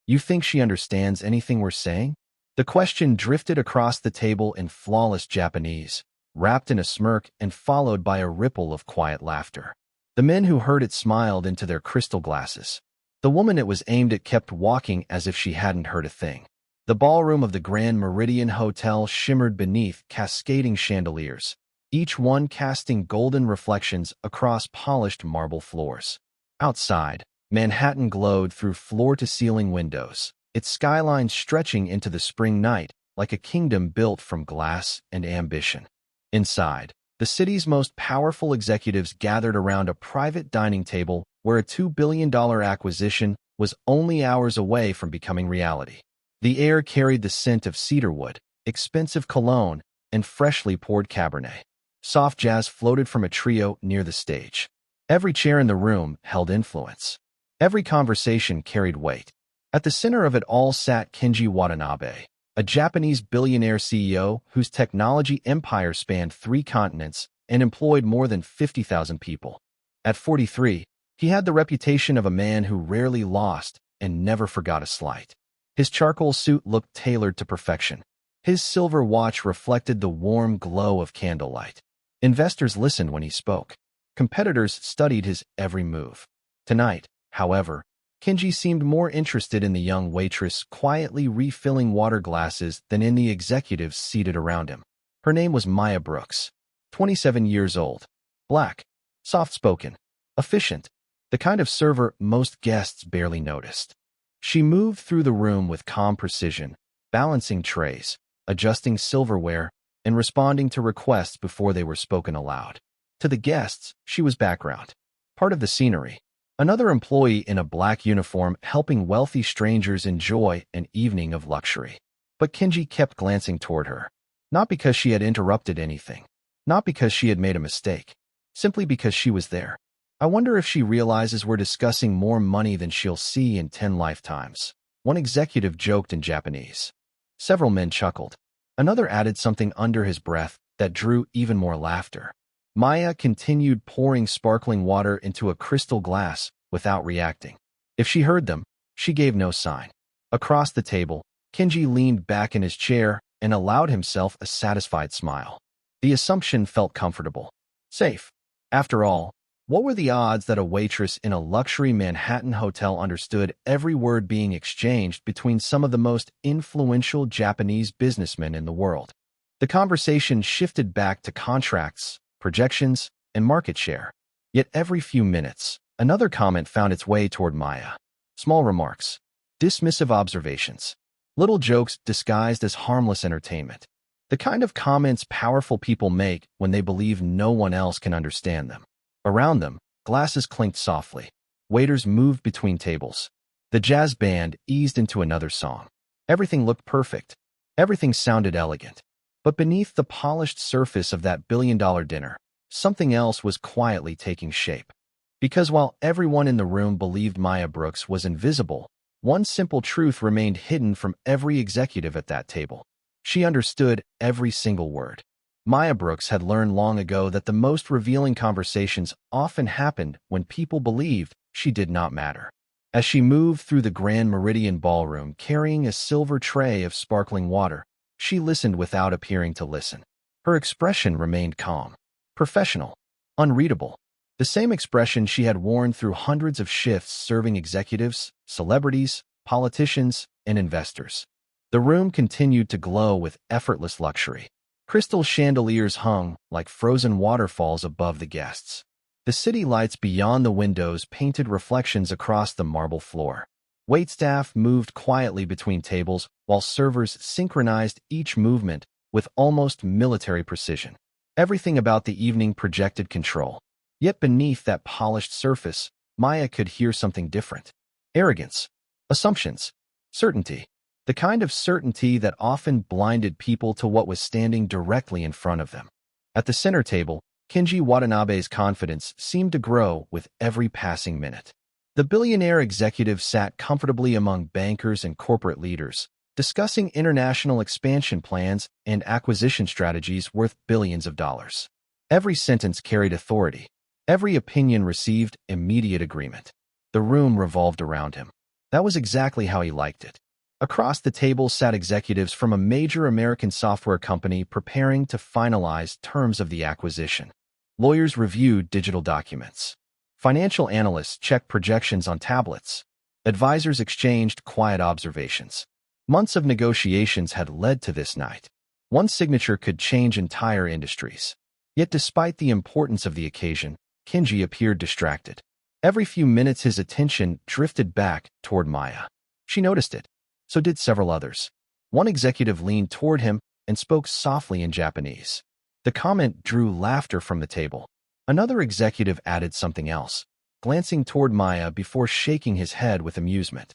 You think she understands anything we're saying? The question drifted across the table in flawless Japanese, wrapped in a smirk and followed by a ripple of quiet laughter. The men who heard it smiled into their crystal glasses. The woman it was aimed at kept walking as if she hadn't heard a thing. The ballroom of the Grand Meridian Hotel shimmered beneath cascading chandeliers, each one casting golden reflections across polished marble floors. Outside, Manhattan glowed through floor-to-ceiling windows, its skyline stretching into the spring night like a kingdom built from glass and ambition. Inside, the city's most powerful executives gathered around a private dining table where a $2 billion acquisition was only hours away from becoming reality. The air carried the scent of cedarwood, expensive cologne, and freshly poured Cabernet. Soft jazz floated from a trio near the stage. Every chair in the room held influence. Every conversation carried weight. At the center of it all sat Kenji Watanabe, a Japanese billionaire CEO whose technology empire spanned 3 continents and employed more than 50,000 people. At 43, he had the reputation of a man who rarely lost and never forgot a slight. His charcoal suit looked tailored to perfection. His silver watch reflected the warm glow of candlelight. Investors listened when he spoke. Competitors studied his every move. Tonight, however, Kenji seemed more interested in the young waitress quietly refilling water glasses than in the executives seated around him. Her name was Maya Brooks, 27 years old, black, soft-spoken, efficient, the kind of server most guests barely noticed. She moved through the room with calm precision, balancing trays, adjusting silverware, and responding to requests before they were spoken aloud. To the guests, she was background, part of the scenery. Another employee in a black uniform helping wealthy strangers enjoy an evening of luxury. But Kenji kept glancing toward her. Not because she had interrupted anything. Not because she had made a mistake. Simply because she was there. I wonder if she realizes we're discussing more money than she'll see in 10 lifetimes. One executive joked in Japanese. Several men chuckled. Another added something under his breath that drew even more laughter. Maya continued pouring sparkling water into a crystal glass without reacting. If she heard them, she gave no sign. Across the table, Kenji leaned back in his chair and allowed himself a satisfied smile. The assumption felt comfortable. Safe. After all, what were the odds that a waitress in a luxury Manhattan hotel understood every word being exchanged between some of the most influential Japanese businessmen in the world? The conversation shifted back to contracts, projections, and market share. Yet every few minutes, another comment found its way toward Maya. Small remarks, dismissive observations, little jokes disguised as harmless entertainment. The kind of comments powerful people make when they believe no one else can understand them. Around them, glasses clinked softly. Waiters moved between tables. The jazz band eased into another song. Everything looked perfect. Everything sounded elegant. But beneath the polished surface of that billion-dollar dinner, something else was quietly taking shape. Because while everyone in the room believed Maya Brooks was invisible, one simple truth remained hidden from every executive at that table. She understood every single word. Maya Brooks had learned long ago that the most revealing conversations often happened when people believed she did not matter. As she moved through the Grand Meridian ballroom carrying a silver tray of sparkling water, she listened without appearing to listen. Her expression remained calm, professional, unreadable. The same expression she had worn through hundreds of shifts serving executives, celebrities, politicians, and investors. The room continued to glow with effortless luxury. Crystal chandeliers hung like frozen waterfalls above the guests. The city lights beyond the windows painted reflections across the marble floor. Waitstaff moved quietly between tables while servers synchronized each movement with almost military precision. Everything about the evening projected control. Yet beneath that polished surface, Maya could hear something different. Arrogance, assumptions, certainty. The kind of certainty that often blinded people to what was standing directly in front of them. At the center table, Kenji Watanabe's confidence seemed to grow with every passing minute. The billionaire executive sat comfortably among bankers and corporate leaders, discussing international expansion plans and acquisition strategies worth billions of dollars. Every sentence carried authority. Every opinion received immediate agreement. The room revolved around him. That was exactly how he liked it. Across the table sat executives from a major American software company preparing to finalize terms of the acquisition. Lawyers reviewed digital documents. Financial analysts checked projections on tablets. Advisors exchanged quiet observations. Months of negotiations had led to this night. One signature could change entire industries. Yet despite the importance of the occasion, Kenji appeared distracted. Every few minutes his attention drifted back toward Maya. She noticed it. So did several others. One executive leaned toward him and spoke softly in Japanese. The comment drew laughter from the table. Another executive added something else, glancing toward Maya before shaking his head with amusement.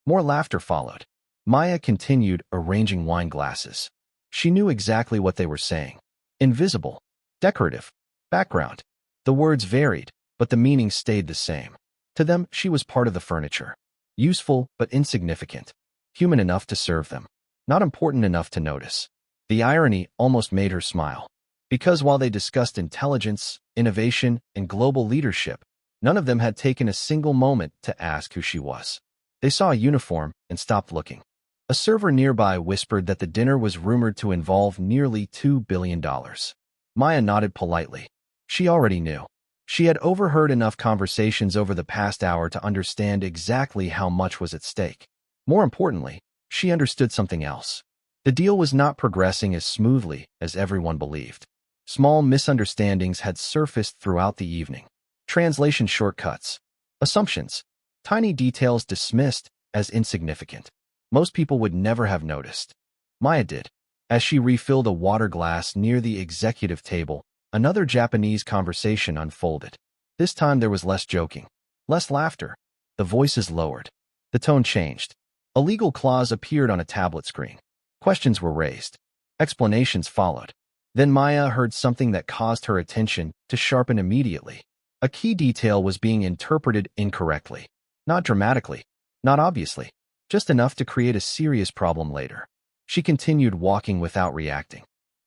More laughter followed. Maya continued arranging wine glasses. She knew exactly what they were saying. Invisible. Decorative. Background. The words varied, but the meaning stayed the same. To them, she was part of the furniture. Useful, but insignificant. Human enough to serve them. Not important enough to notice. The irony almost made her smile. Because while they discussed intelligence, innovation, and global leadership, none of them had taken a single moment to ask who she was. They saw a uniform and stopped looking. A server nearby whispered that the dinner was rumored to involve nearly $2 billion. Maya nodded politely. She already knew. She had overheard enough conversations over the past hour to understand exactly how much was at stake. More importantly, she understood something else. The deal was not progressing as smoothly as everyone believed. Small misunderstandings had surfaced throughout the evening. Translation shortcuts. Assumptions. Tiny details dismissed as insignificant. Most people would never have noticed. Maya did. As she refilled a water glass near the executive table, another Japanese conversation unfolded. This time there was less joking, less laughter. The voices lowered. The tone changed. A legal clause appeared on a tablet screen. Questions were raised. Explanations followed. Then Maya heard something that caused her attention to sharpen immediately. A key detail was being interpreted incorrectly. Not dramatically. Not obviously. Just enough to create a serious problem later. She continued walking without reacting.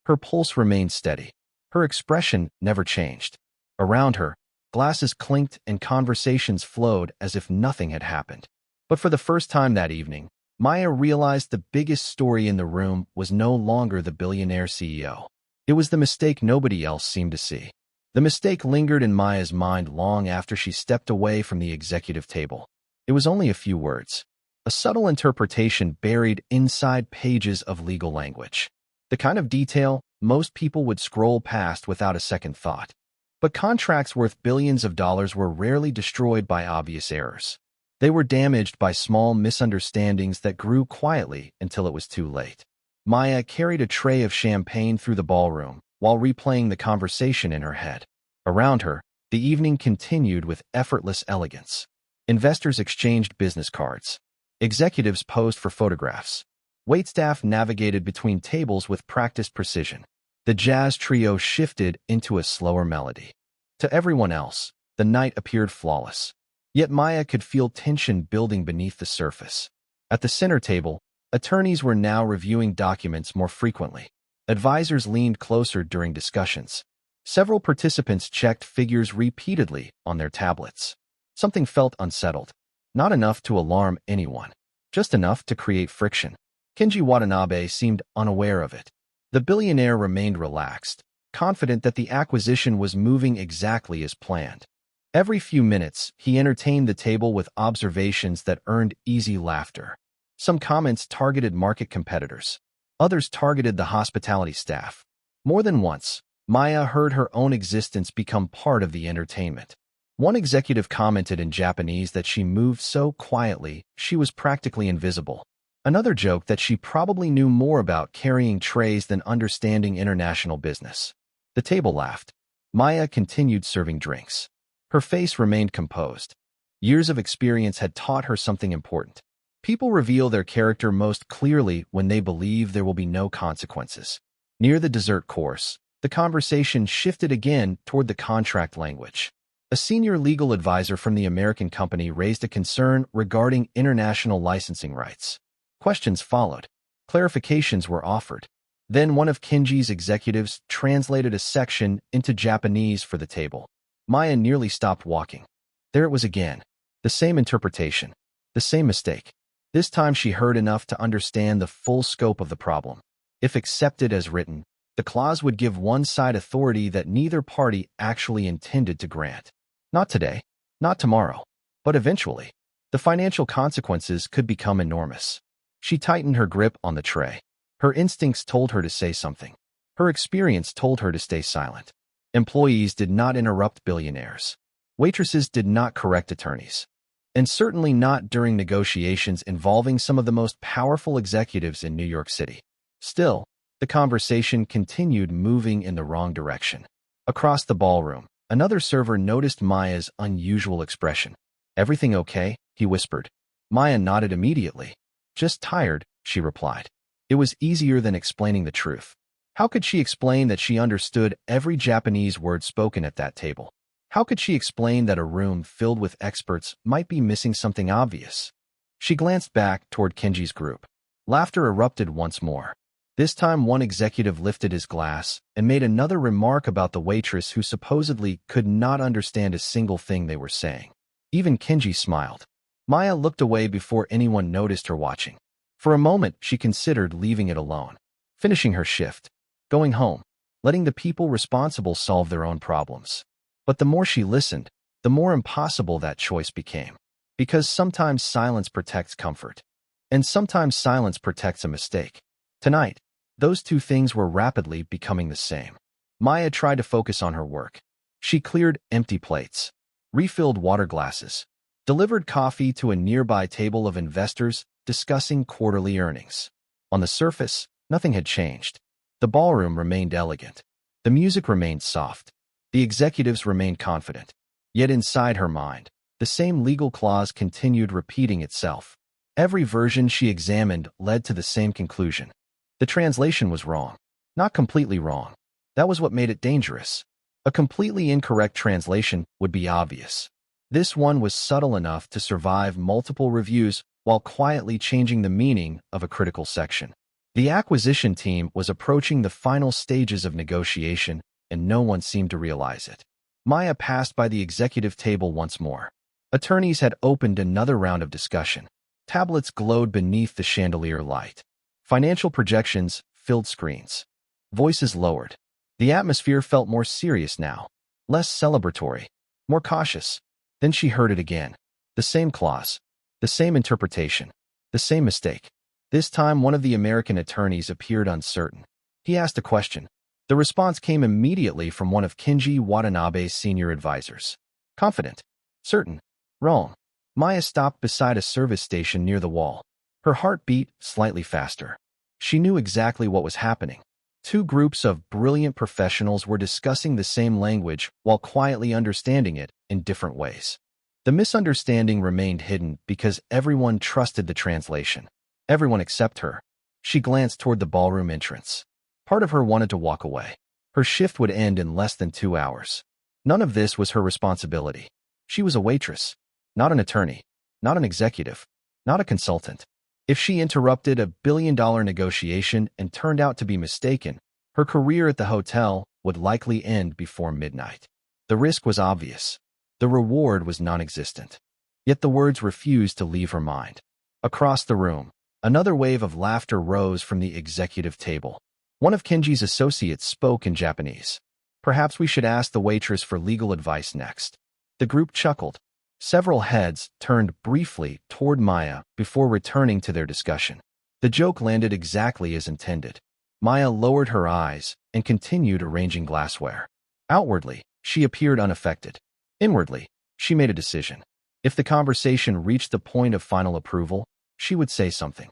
Her pulse remained steady. Her expression never changed. Around her, glasses clinked and conversations flowed as if nothing had happened. But for the first time that evening, Maya realized the biggest story in the room was no longer the billionaire CEO. It was the mistake nobody else seemed to see. The mistake lingered in Maya's mind long after she stepped away from the executive table. It was only a few words. A subtle interpretation buried inside pages of legal language. The kind of detail most people would scroll past without a second thought. But contracts worth billions of dollars were rarely destroyed by obvious errors. They were damaged by small misunderstandings that grew quietly until it was too late. Maya carried a tray of champagne through the ballroom while replaying the conversation in her head. Around her, the evening continued with effortless elegance. Investors exchanged business cards. Executives posed for photographs. Waitstaff navigated between tables with practiced precision. The jazz trio shifted into a slower melody. To everyone else, the night appeared flawless. Yet Maya could feel tension building beneath the surface. At the center table, attorneys were now reviewing documents more frequently. Advisors leaned closer during discussions. Several participants checked figures repeatedly on their tablets. Something felt unsettled. Not enough to alarm anyone. Just enough to create friction. Kenji Watanabe seemed unaware of it. The billionaire remained relaxed, confident that the acquisition was moving exactly as planned. Every few minutes, he entertained the table with observations that earned easy laughter. Some comments targeted market competitors. Others targeted the hospitality staff. More than once, Maya heard her own existence become part of the entertainment. One executive commented in Japanese that she moved so quietly she was practically invisible. Another joked that she probably knew more about carrying trays than understanding international business. The table laughed. Maya continued serving drinks. Her face remained composed. Years of experience had taught her something important. People reveal their character most clearly when they believe there will be no consequences. Near the dessert course, the conversation shifted again toward the contract language. A senior legal advisor from the American company raised a concern regarding international licensing rights. Questions followed. Clarifications were offered. Then one of Kenji's executives translated a section into Japanese for the table. Maya nearly stopped walking. There it was again. The same interpretation. The same mistake. This time she heard enough to understand the full scope of the problem. If accepted as written, the clause would give one side authority that neither party actually intended to grant. Not today, not tomorrow, but eventually. The financial consequences could become enormous. She tightened her grip on the tray. Her instincts told her to say something. Her experience told her to stay silent. Employees did not interrupt billionaires. Waitresses did not correct attorneys. And certainly not during negotiations involving some of the most powerful executives in New York City. Still, the conversation continued moving in the wrong direction. Across the ballroom, another server noticed Maya's unusual expression. "Everything okay?" he whispered. Maya nodded immediately. "Just tired," she replied. It was easier than explaining the truth. How could she explain that she understood every Japanese word spoken at that table? How could she explain that a room filled with experts might be missing something obvious? She glanced back toward Kenji's group. Laughter erupted once more. This time one executive lifted his glass and made another remark about the waitress who supposedly could not understand a single thing they were saying. Even Kenji smiled. Maya looked away before anyone noticed her watching. For a moment, she considered leaving it alone, finishing her shift, going home, letting the people responsible solve their own problems. But the more she listened, the more impossible that choice became. Because sometimes silence protects comfort, and sometimes silence protects a mistake. Tonight, those two things were rapidly becoming the same. Maya tried to focus on her work. She cleared empty plates, refilled water glasses, delivered coffee to a nearby table of investors discussing quarterly earnings. On the surface, nothing had changed. The ballroom remained elegant. The music remained soft. The executives remained confident. Yet inside her mind, the same legal clause continued repeating itself. Every version she examined led to the same conclusion. The translation was wrong. Not completely wrong. That was what made it dangerous. A completely incorrect translation would be obvious. This one was subtle enough to survive multiple reviews while quietly changing the meaning of a critical section. The acquisition team was approaching the final stages of negotiation, and no one seemed to realize it. Maya passed by the executive table once more. Attorneys had opened another round of discussion. Tablets glowed beneath the chandelier light. Financial projections filled screens. Voices lowered. The atmosphere felt more serious now, less celebratory, more cautious. Then she heard it again. The same clause, the same interpretation, the same mistake. This time one of the American attorneys appeared uncertain. He asked a question. The response came immediately from one of Kenji Watanabe's senior advisors. Confident. Certain. Wrong. Maya stopped beside a service station near the wall. Her heart beat slightly faster. She knew exactly what was happening. Two groups of brilliant professionals were discussing the same language while quietly understanding it in different ways. The misunderstanding remained hidden because everyone trusted the translation. Everyone except her. She glanced toward the ballroom entrance. Part of her wanted to walk away. Her shift would end in less than 2 hours. None of this was her responsibility. She was a waitress, not an attorney, not an executive, not a consultant. If she interrupted a billion-dollar negotiation and turned out to be mistaken, her career at the hotel would likely end before midnight. The risk was obvious. The reward was non-existent. Yet the words refused to leave her mind. Across the room, another wave of laughter rose from the executive table. One of Kenji's associates spoke in Japanese. Perhaps we should ask the waitress for legal advice next. The group chuckled. Several heads turned briefly toward Maya before returning to their discussion. The joke landed exactly as intended. Maya lowered her eyes and continued arranging glassware. Outwardly, she appeared unaffected. Inwardly, she made a decision. If the conversation reached the point of final approval, she would say something.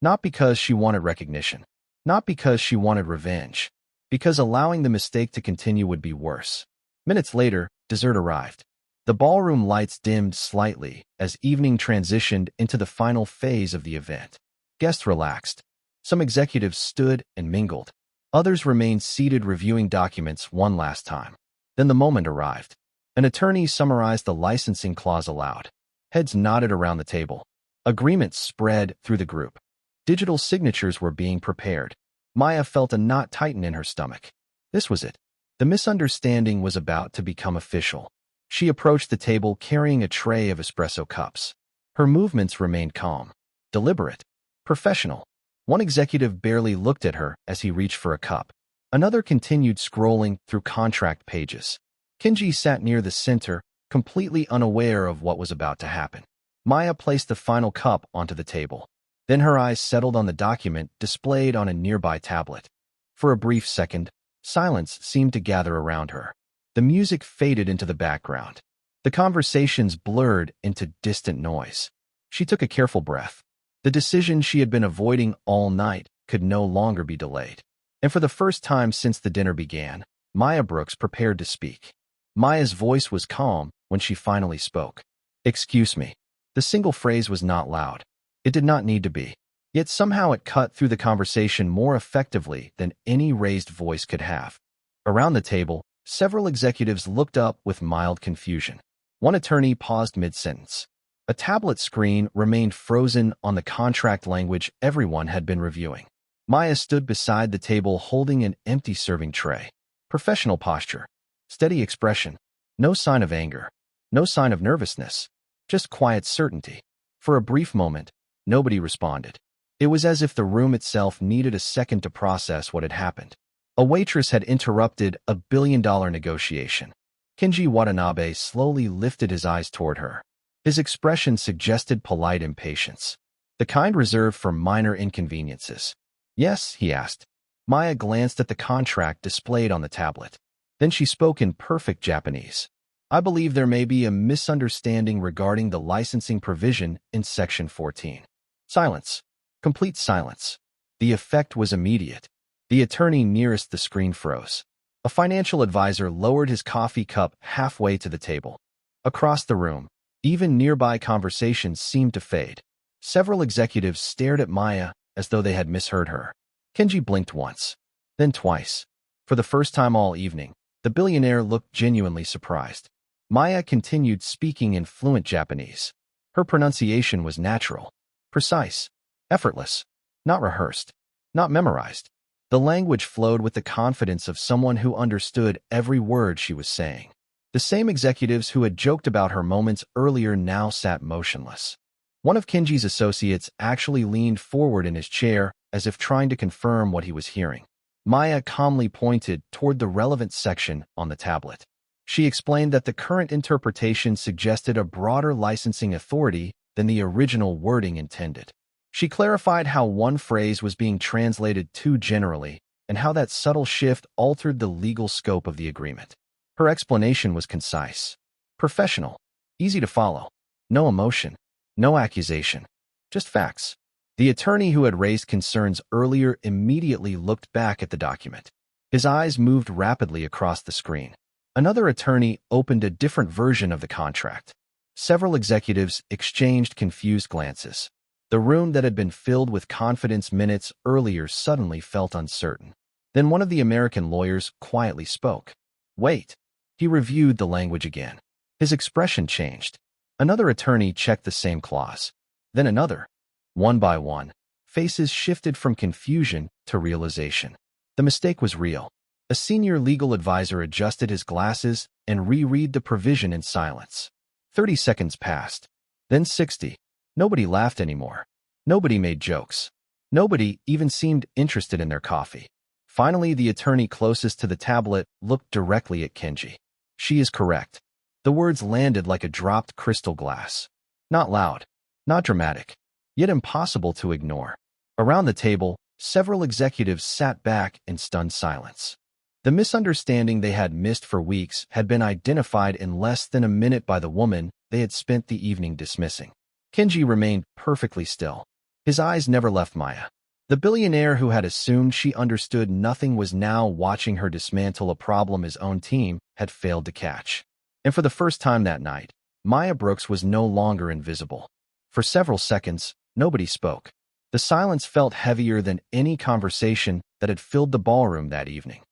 Not because she wanted recognition. Not because she wanted revenge. Because allowing the mistake to continue would be worse. Minutes later, dessert arrived. The ballroom lights dimmed slightly as evening transitioned into the final phase of the event. Guests relaxed. Some executives stood and mingled. Others remained seated reviewing documents one last time. Then the moment arrived. An attorney summarized the licensing clause aloud. Heads nodded around the table. Agreements spread through the group. Digital signatures were being prepared. Maya felt a knot tighten in her stomach. This was it. The misunderstanding was about to become official. She approached the table carrying a tray of espresso cups. Her movements remained calm, deliberate, professional. One executive barely looked at her as he reached for a cup. Another continued scrolling through contract pages. Kenji sat near the center, completely unaware of what was about to happen. Maya placed the final cup onto the table. Then her eyes settled on the document displayed on a nearby tablet. For a brief second, silence seemed to gather around her. The music faded into the background. The conversations blurred into distant noise. She took a careful breath. The decision she had been avoiding all night could no longer be delayed. And for the first time since the dinner began, Maya Brooks prepared to speak. Maya's voice was calm when she finally spoke. "Excuse me." The single phrase was not loud. It did not need to be. Yet somehow it cut through the conversation more effectively than any raised voice could have. Around the table, several executives looked up with mild confusion. One attorney paused mid-sentence. A tablet screen remained frozen on the contract language everyone had been reviewing. Maya stood beside the table holding an empty serving tray. Professional posture. Steady expression. No sign of anger. No sign of nervousness. Just quiet certainty. For a brief moment, nobody responded. It was as if the room itself needed a second to process what had happened. A waitress had interrupted a billion-dollar negotiation. Kenji Watanabe slowly lifted his eyes toward her. His expression suggested polite impatience, the kind reserved for minor inconveniences. "Yes?" he asked. Maya glanced at the contract displayed on the tablet. Then she spoke in perfect Japanese. "I believe there may be a misunderstanding regarding the licensing provision in Section 14. Silence. Complete silence. The effect was immediate. The attorney nearest the screen froze. A financial advisor lowered his coffee cup halfway to the table. Across the room, even nearby conversations seemed to fade. Several executives stared at Maya as though they had misheard her. Kenji blinked once, then twice. For the first time all evening, the billionaire looked genuinely surprised. Maya continued speaking in fluent Japanese. Her pronunciation was natural, precise, effortless, not rehearsed, not memorized. The language flowed with the confidence of someone who understood every word she was saying. The same executives who had joked about her moments earlier now sat motionless. One of Kenji's associates actually leaned forward in his chair as if trying to confirm what he was hearing. Maya calmly pointed toward the relevant section on the tablet. She explained that the current interpretation suggested a broader licensing authority than the original wording intended. She clarified how one phrase was being translated too generally and how that subtle shift altered the legal scope of the agreement. Her explanation was concise, professional, easy to follow. No emotion, no accusation, just facts. The attorney who had raised concerns earlier immediately looked back at the document. His eyes moved rapidly across the screen. Another attorney opened a different version of the contract. Several executives exchanged confused glances. The room that had been filled with confidence minutes earlier suddenly felt uncertain. Then one of the American lawyers quietly spoke. "Wait." He reviewed the language again. His expression changed. Another attorney checked the same clause. Then another. One by one, faces shifted from confusion to realization. The mistake was real. A senior legal advisor adjusted his glasses and reread the provision in silence. 30 seconds passed. Then 60. Nobody laughed anymore. Nobody made jokes. Nobody even seemed interested in their coffee. Finally, the attorney closest to the tablet looked directly at Kenji. "She is correct." The words landed like a dropped crystal glass. Not loud, not dramatic, yet impossible to ignore. Around the table, several executives sat back in stunned silence. The misunderstanding they had missed for weeks had been identified in less than a minute by the woman they had spent the evening dismissing. Kenji remained perfectly still. His eyes never left Maya. The billionaire who had assumed she understood nothing was now watching her dismantle a problem his own team had failed to catch. And for the first time that night, Maya Brooks was no longer invisible. For several seconds, nobody spoke. The silence felt heavier than any conversation that had filled the ballroom that evening.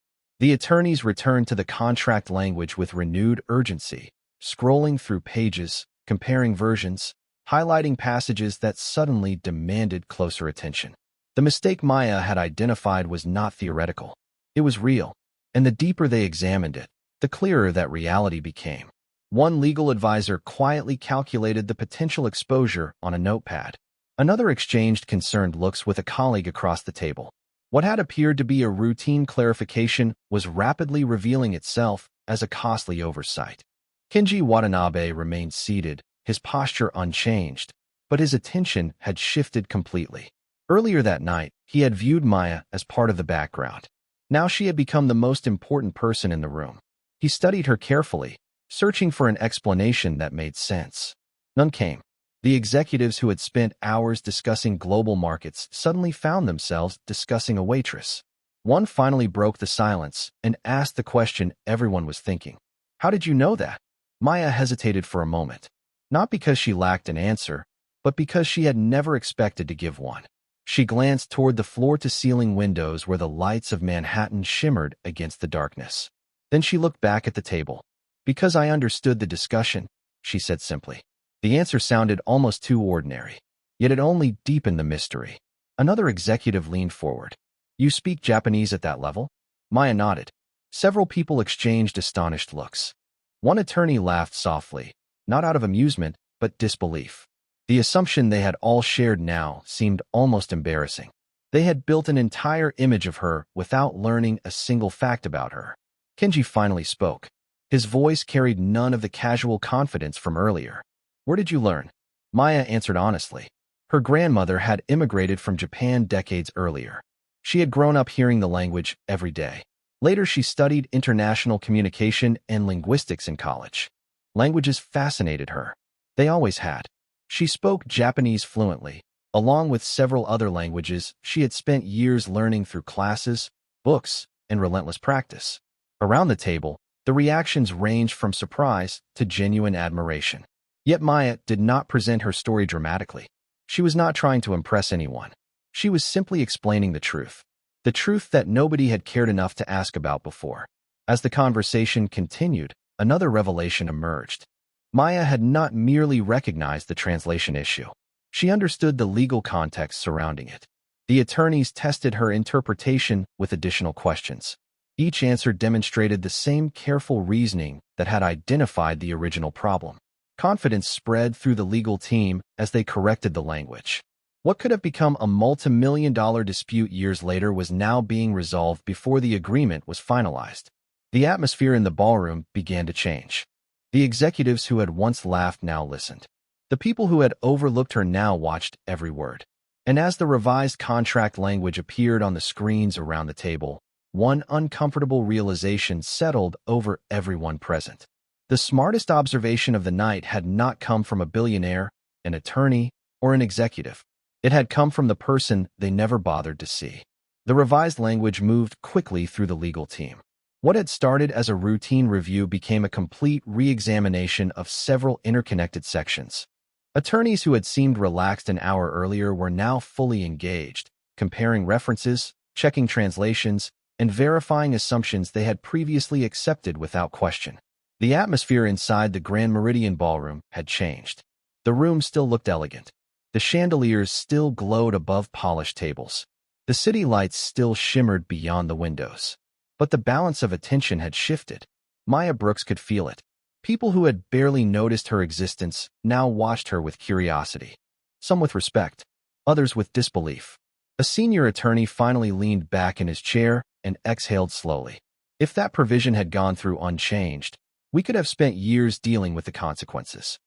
The attorneys returned to the contract language with renewed urgency, scrolling through pages, comparing versions, highlighting passages that suddenly demanded closer attention. The mistake Maya had identified was not theoretical. It was real, and the deeper they examined it, the clearer that reality became. One legal advisor quietly calculated the potential exposure on a notepad. Another exchanged concerned looks with a colleague across the table. What had appeared to be a routine clarification was rapidly revealing itself as a costly oversight. Kenji Watanabe remained seated, his posture unchanged, but his attention had shifted completely. Earlier that night, he had viewed Maya as part of the background. Now she had become the most important person in the room. He studied her carefully, searching for an explanation that made sense. None came. The executives who had spent hours discussing global markets suddenly found themselves discussing a waitress. One finally broke the silence and asked the question everyone was thinking. How did you know that? Maya hesitated for a moment. Not because she lacked an answer, but because she had never expected to give one. She glanced toward the floor-to-ceiling windows where the lights of Manhattan shimmered against the darkness. Then she looked back at the table. Because I understood the discussion, she said simply. The answer sounded almost too ordinary, yet it only deepened the mystery. Another executive leaned forward. You speak Japanese at that level? Maya nodded. Several people exchanged astonished looks. One attorney laughed softly, not out of amusement, but disbelief. The assumption they had all shared now seemed almost embarrassing. They had built an entire image of her without learning a single fact about her. Kenji finally spoke. His voice carried none of the casual confidence from earlier. Where did you learn? Maya answered honestly. Her grandmother had immigrated from Japan decades earlier. She had grown up hearing the language every day. Later, she studied international communication and linguistics in college. Languages fascinated her. They always had. She spoke Japanese fluently, along with several other languages she had spent years learning through classes, books, and relentless practice. Around the table, the reactions ranged from surprise to genuine admiration. Yet Maya did not present her story dramatically. She was not trying to impress anyone. She was simply explaining the truth that nobody had cared enough to ask about before. As the conversation continued, another revelation emerged. Maya had not merely recognized the translation issue. She understood the legal context surrounding it. The attorneys tested her interpretation with additional questions. Each answer demonstrated the same careful reasoning that had identified the original problem. Confidence spread through the legal team as they corrected the language. What could have become a multi-million-dollar dispute years later was now being resolved before the agreement was finalized. The atmosphere in the ballroom began to change. The executives who had once laughed now listened. The people who had overlooked her now watched every word. And as the revised contract language appeared on the screens around the table, one uncomfortable realization settled over everyone present. The smartest observation of the night had not come from a billionaire, an attorney, or an executive. It had come from the person they never bothered to see. The revised language moved quickly through the legal team. What had started as a routine review became a complete re-examination of several interconnected sections. Attorneys who had seemed relaxed an hour earlier were now fully engaged, comparing references, checking translations, and verifying assumptions they had previously accepted without question. The atmosphere inside the Grand Meridian Ballroom had changed. The room still looked elegant. The chandeliers still glowed above polished tables. The city lights still shimmered beyond the windows. But the balance of attention had shifted. Maya Brooks could feel it. People who had barely noticed her existence now watched her with curiosity. Some with respect, others with disbelief. A senior attorney finally leaned back in his chair and exhaled slowly. If that provision had gone through unchanged, we could have spent years dealing with the consequences.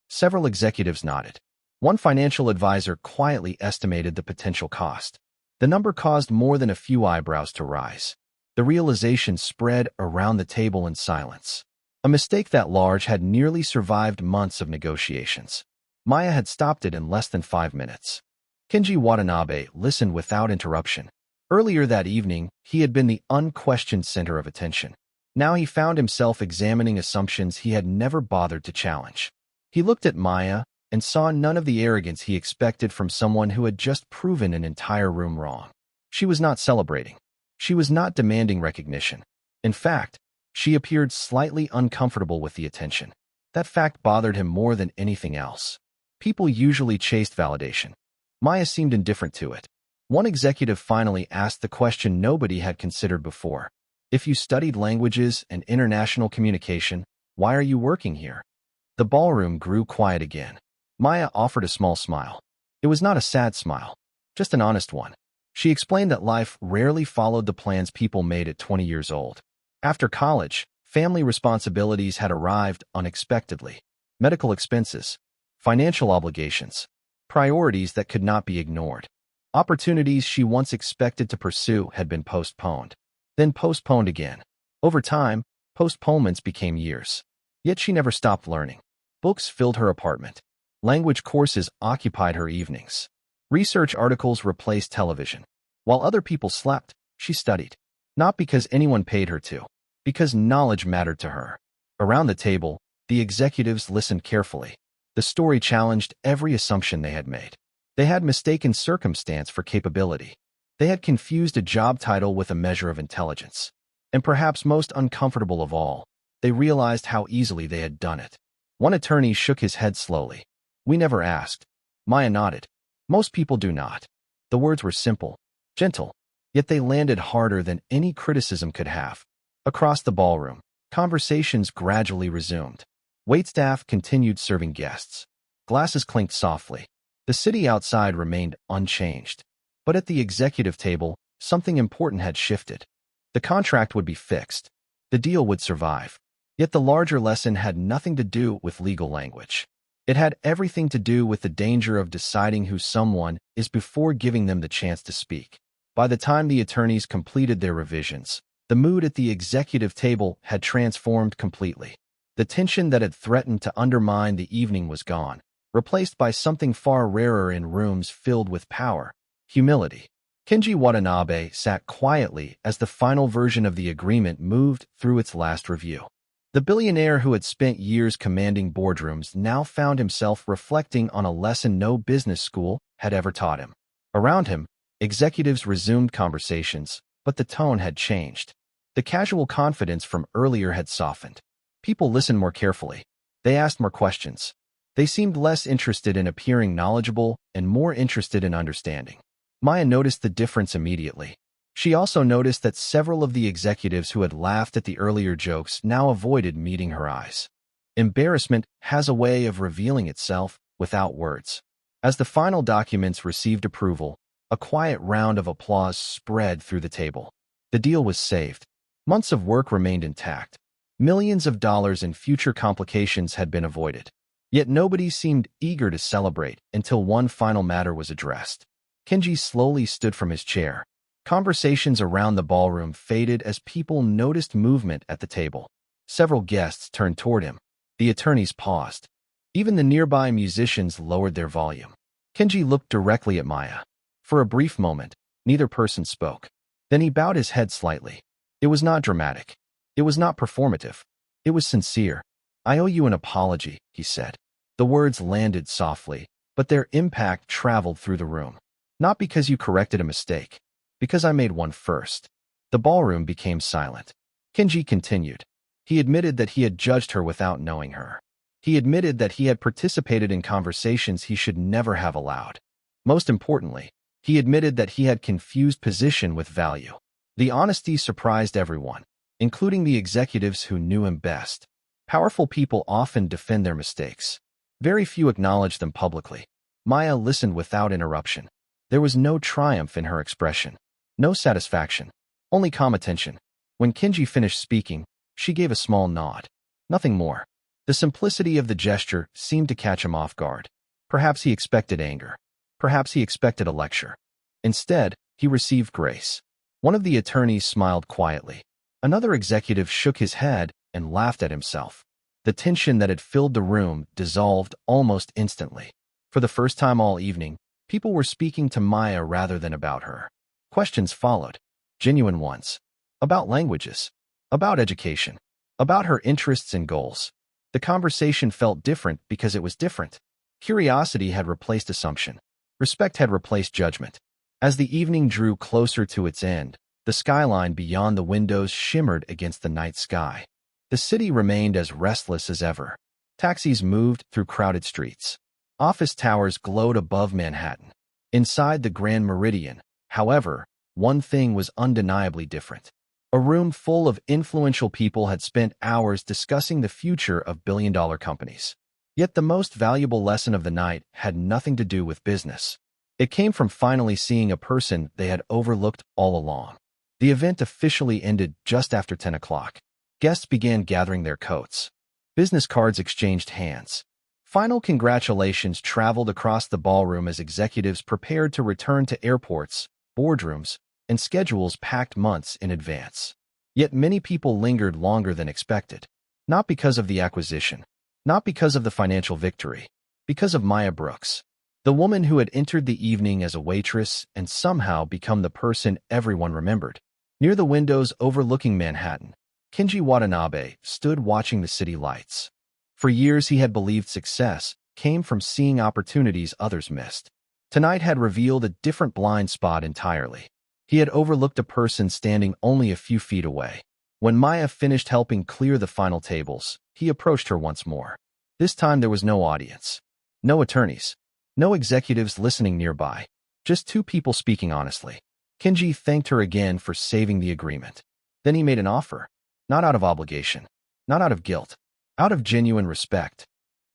Several executives nodded. One financial advisor quietly estimated the potential cost. The number caused more than a few eyebrows to rise. The realization spread around the table in silence. A mistake that large had nearly survived months of negotiations. Maya had stopped it in less than 5 minutes. Kenji Watanabe listened without interruption. Earlier that evening, he had been the unquestioned center of attention. Now he found himself examining assumptions he had never bothered to challenge. He looked at Maya and saw none of the arrogance he expected from someone who had just proven an entire room wrong. She was not celebrating. She was not demanding recognition. In fact, she appeared slightly uncomfortable with the attention. That fact bothered him more than anything else. People usually chased validation. Maya seemed indifferent to it. One executive finally asked the question nobody had considered before. If you studied languages and international communication, Why are you working here? The ballroom grew quiet again. Maya offered a small smile. It was not a sad smile, just an honest one. She explained that life rarely followed the plans people made at 20 years old. After college, family responsibilities had arrived unexpectedly. Medical expenses, financial obligations, priorities that could not be ignored. Opportunities she once expected to pursue had been postponed, then postponed again. Over time, postponements became years. Yet she never stopped learning. Books filled her apartment. Language courses occupied her evenings. Research articles replaced television. While other people slept, she studied. Not because anyone paid her to, because knowledge mattered to her. Around the table, the executives listened carefully. The story challenged every assumption they had made. They had mistaken circumstance for capability. They had confused a job title with a measure of intelligence. And perhaps most uncomfortable of all, they realized how easily they had done it. One attorney shook his head slowly. We never asked. Maya nodded. Most people do not. The words were simple, gentle, yet they landed harder than any criticism could have. Across the ballroom, conversations gradually resumed. Waitstaff continued serving guests. Glasses clinked softly. The city outside remained unchanged. But at the executive table, something important had shifted. The contract would be fixed. The deal would survive. Yet the larger lesson had nothing to do with legal language. It had everything to do with the danger of deciding who someone is before giving them the chance to speak. By the time the attorneys completed their revisions, the mood at the executive table had transformed completely. The tension that had threatened to undermine the evening was gone, replaced by something far rarer in rooms filled with power: humility. Kenji Watanabe sat quietly as the final version of the agreement moved through its last review. The billionaire who had spent years commanding boardrooms now found himself reflecting on a lesson no business school had ever taught him. Around him, executives resumed conversations, but the tone had changed. The casual confidence from earlier had softened. People listened more carefully. They asked more questions. They seemed less interested in appearing knowledgeable and more interested in understanding. Maya noticed the difference immediately. She also noticed that several of the executives who had laughed at the earlier jokes now avoided meeting her eyes. Embarrassment has a way of revealing itself without words. As the final documents received approval, a quiet round of applause spread through the table. The deal was saved. Months of work remained intact. Millions of dollars in future complications had been avoided. Yet nobody seemed eager to celebrate until one final matter was addressed. Kenji slowly stood from his chair. Conversations around the ballroom faded as people noticed movement at the table. Several guests turned toward him. The attorneys paused. Even the nearby musicians lowered their volume. Kenji looked directly at Maya. For a brief moment, neither person spoke. Then he bowed his head slightly. It was not dramatic. It was not performative. It was sincere. I owe you an apology, he said. The words landed softly, but their impact traveled through the room. Not because you corrected a mistake. Because I made one first. The ballroom became silent. Kenji continued. He admitted that he had judged her without knowing her. He admitted that he had participated in conversations he should never have allowed. Most importantly, he admitted that he had confused position with value. The honesty surprised everyone, including the executives who knew him best. Powerful people often defend their mistakes. Very few acknowledge them publicly. Maya listened without interruption. There was no triumph in her expression. No satisfaction, only calm attention. When Kenji finished speaking, she gave a small nod. Nothing more. The simplicity of the gesture seemed to catch him off guard. Perhaps he expected anger. Perhaps he expected a lecture. Instead, he received grace. One of the attorneys smiled quietly. Another executive shook his head and laughed at himself. The tension that had filled the room dissolved almost instantly. For the first time all evening, people were speaking to Maya rather than about her. Questions followed, genuine ones, about languages, about education, about her interests and goals. The conversation felt different because it was different. Curiosity had replaced assumption. Respect had replaced judgment. As the evening drew closer to its end, the skyline beyond the windows shimmered against the night sky. The city remained as restless as ever. Taxis moved through crowded streets. Office towers glowed above Manhattan. Inside the Grand Meridian, however, one thing was undeniably different. A room full of influential people had spent hours discussing the future of billion-dollar companies. Yet the most valuable lesson of the night had nothing to do with business. It came from finally seeing a person they had overlooked all along. The event officially ended just after 10 o'clock. Guests began gathering their coats. Business cards exchanged hands. Final congratulations traveled across the ballroom as executives prepared to return to airports, boardrooms, and schedules packed months in advance. Yet many people lingered longer than expected. Not because of the acquisition, not because of the financial victory, because of Maya Brooks, the woman who had entered the evening as a waitress and somehow become the person everyone remembered. Near the windows overlooking Manhattan, Kenji Watanabe stood watching the city lights. For years he had believed success came from seeing opportunities others missed. Tonight had revealed a different blind spot entirely. He had overlooked a person standing only a few feet away. When Maya finished helping clear the final tables, he approached her once more. This time there was no audience, no attorneys, no executives listening nearby, just two people speaking honestly. Kenji thanked her again for saving the agreement. Then he made an offer, not out of obligation, not out of guilt, out of genuine respect.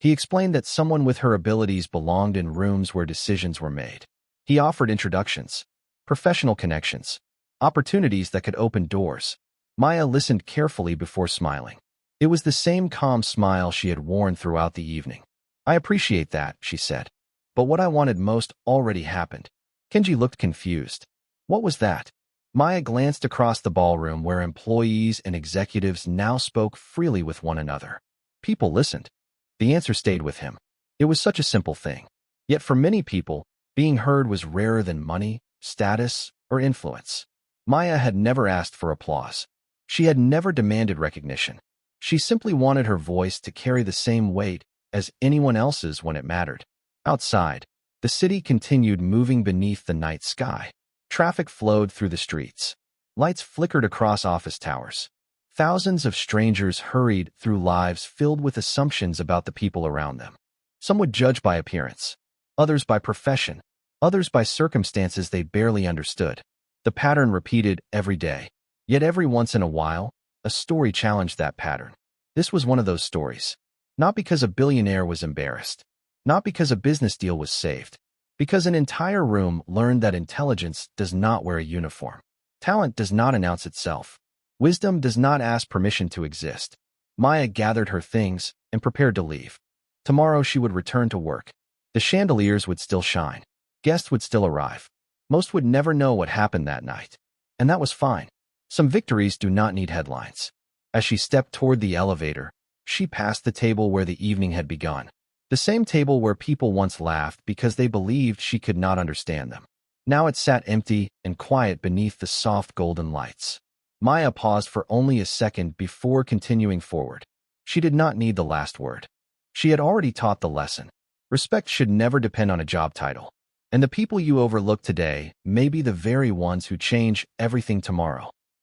He explained that someone with her abilities belonged in rooms where decisions were made. He offered introductions, professional connections, opportunities that could open doors. Maya listened carefully before smiling. It was the same calm smile she had worn throughout the evening. "I appreciate that," she said. "But what I wanted most already happened." Kenji looked confused. What was that? Maya glanced across the ballroom where employees and executives now spoke freely with one another. People listened. The answer stayed with him. It was such a simple thing. Yet for many people, being heard was rarer than money, status, or influence. Maya had never asked for applause. She had never demanded recognition. She simply wanted her voice to carry the same weight as anyone else's when it mattered. Outside, the city continued moving beneath the night sky. Traffic flowed through the streets. Lights flickered across office towers. Thousands of strangers hurried through lives filled with assumptions about the people around them. Some would judge by appearance, others by profession, others by circumstances they barely understood. The pattern repeated every day. Yet every once in a while, a story challenged that pattern. This was one of those stories. Not because a billionaire was embarrassed, not because a business deal was saved, because an entire room learned that intelligence does not wear a uniform. Talent does not announce itself. Wisdom does not ask permission to exist. Maya gathered her things and prepared to leave. Tomorrow she would return to work. The chandeliers would still shine. Guests would still arrive. Most would never know what happened that night. And that was fine. Some victories do not need headlines. As she stepped toward the elevator, she passed the table where the evening had begun. The same table where people once laughed because they believed she could not understand them. Now it sat empty and quiet beneath the soft golden lights. Maya paused for only a second before continuing forward. She did not need the last word. She had already taught the lesson. Respect should never depend on a job title. And the people you overlook today may be the very ones who change everything tomorrow.